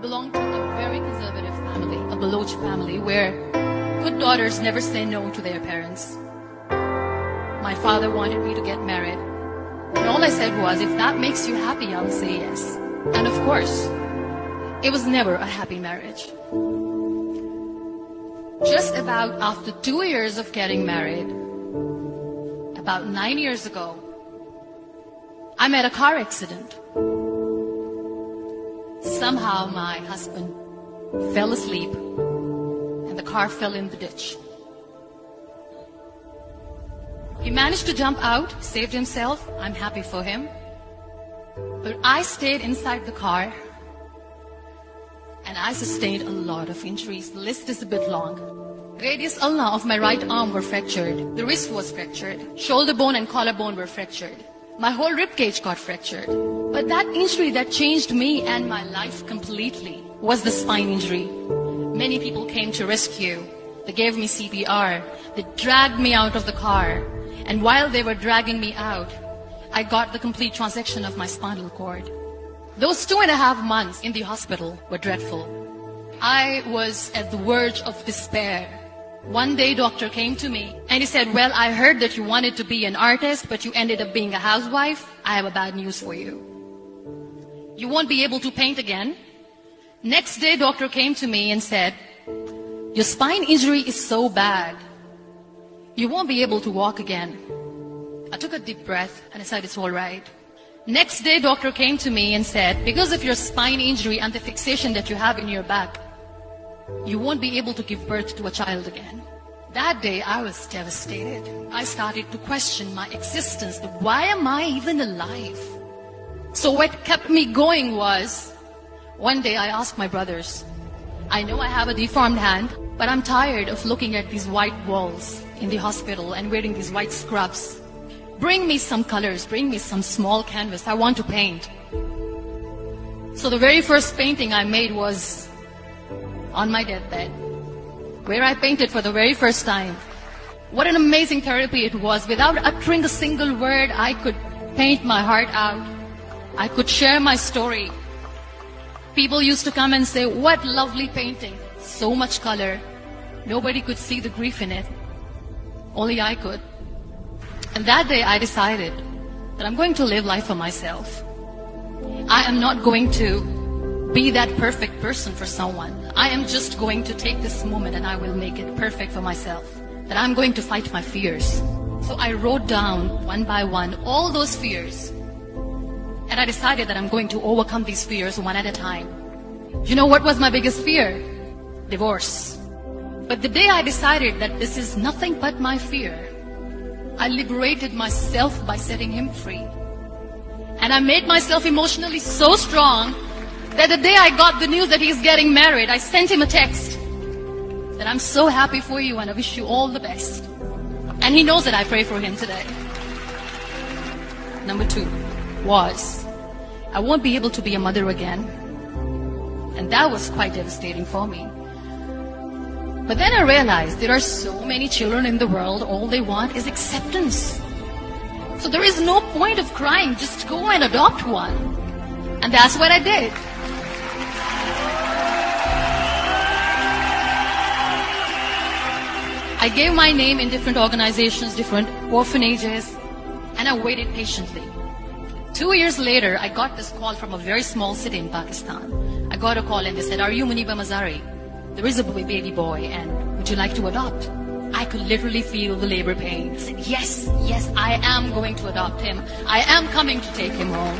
belong to a very conservative family, a Baloch family, where good daughters never say no to their parents. My father wanted me to get married, and all I said was, if that makes you happy, I'll say yes. And of course, it was never a happy marriage. Just about after 2 years of getting married, about 9 years ago, I met a car accident. Somehow my husband fell asleep and the car fell in the ditch. He managed to jump out, saved himself. I'm happy for him. But I stayed inside the car and I sustained a lot of injuries. The list is a bit long. Radius ulna of my right arm were fractured. The wrist was fractured. Shoulder bone and collarbone were fractured. My whole rib cage got fractured. But that injury that changed me and my life completely was the spine injury. Many people came to rescue. They gave me CPR. They dragged me out of the car. And while they were dragging me out, I got the complete transection of my spinal cord. Those 2.5 months in the hospital were dreadful. I was at the verge of despair. One day, doctor came to me and he said, well, I heard that you wanted to be an artist, but you ended up being a housewife. I have a bad news for you. You won't be able to paint again. Next day, doctor came to me and said, your spine injury is so bad, you won't be able to walk again. I took a deep breath and I said, it's all right. Next day, doctor came to me and said, because of your spine injury and the fixation that you have in your back, you won't be able to give birth to a child again. That day, I was devastated. I started to question my existence. Why am I even alive? So what kept me going was, one day I asked my brothers, I know I have a deformed hand, but I'm tired of looking at these white walls in the hospital and wearing these white scrubs. Bring me some colors, bring me some small canvas. I want to paint. So the very first painting I made was on my deathbed, where I painted for the very first time. What an amazing therapy it was. Without uttering a single word, I could paint my heart out. I could share my story. People used to come and say, what lovely painting. So much color. Nobody could see the grief in it. Only I could. And that day I decided that I'm going to live life for myself. I am not going to be that perfect person for someone. I am just going to take this moment and I will make it perfect for myself. That I'm going to fight my fears. So I wrote down one by one all those fears. And I decided that I'm going to overcome these fears one at a time. You know what was my biggest fear? Divorce. But the day I decided that this is nothing but my fear, I liberated myself by setting him free. And I made myself emotionally so strong that the day I got the news that he's getting married, I sent him a text that I'm so happy for you and I wish you all the best. And he knows that I pray for him today. Number 2 was, I won't be able to be a mother again. And that was quite devastating for me. But then I realized there are so many children in the world, all they want is acceptance. So there is no point of crying, just go and adopt one. And that's what I did. I gave my name in different organizations, different orphanages, and I waited patiently. 2 years later, I got this call from a very small city in Pakistan. I got a call and they said, are you Muniba Mazari? There is a baby boy and would you like to adopt? I could literally feel the labor pain. I said, yes, I am going to adopt him. I am coming to take him home.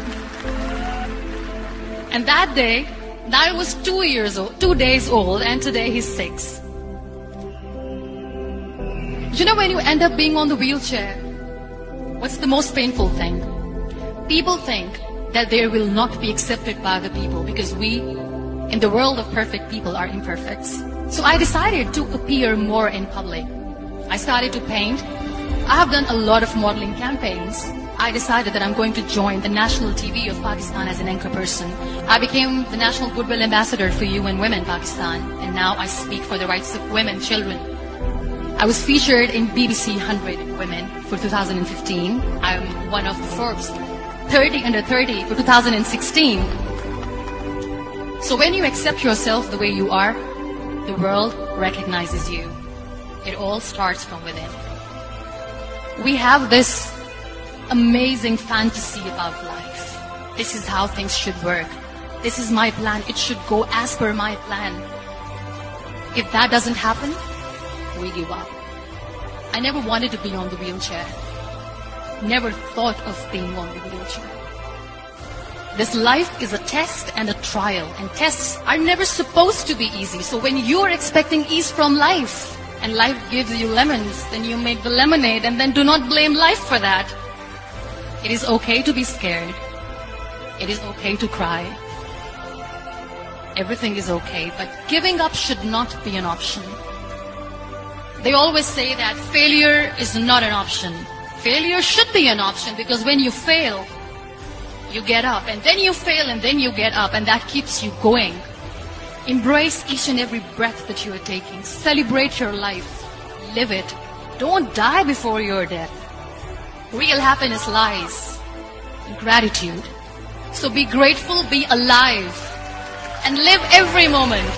And that day, I was 2 days old, and today he's 6. You know, when you end up being on the wheelchair, what's the most painful thing? People think that they will not be accepted by the people because we, in the world of perfect people, are imperfects. So I decided to appear more in public. I started to paint. I have done a lot of modeling campaigns. I decided that I'm going to join the national TV of Pakistan as an anchor person. I became the National Goodwill Ambassador for UN Women Pakistan, and now I speak for the rights of women, children. I was featured in BBC 100 Women for 2015. I'm one of the Forbes 30 under 30 for 2016. So when you accept yourself the way you are, the world recognizes you. It all starts from within. We have this amazing fantasy about life. This is how things should work. This is my plan. It should go as per my plan. If that doesn't happen, we give up. I never wanted to be on the wheelchair. Never thought of being on the wheelchair. This life is a test and a trial, and tests are never supposed to be easy. So when you are expecting ease from life, and life gives you lemons, then you make the lemonade, and then do not blame life for that. It is okay to be scared. It is okay to cry. Everything is okay, but giving up should not be an option. They always say that failure is not an option. Failure should be an option, because when you fail, you get up, and then you fail, and then you get up, and that keeps you going. Embrace each and every breath that you are taking. Celebrate your life. Live it. Don't die before your death. Real happiness lies in gratitude. So be grateful, be alive, and live every moment.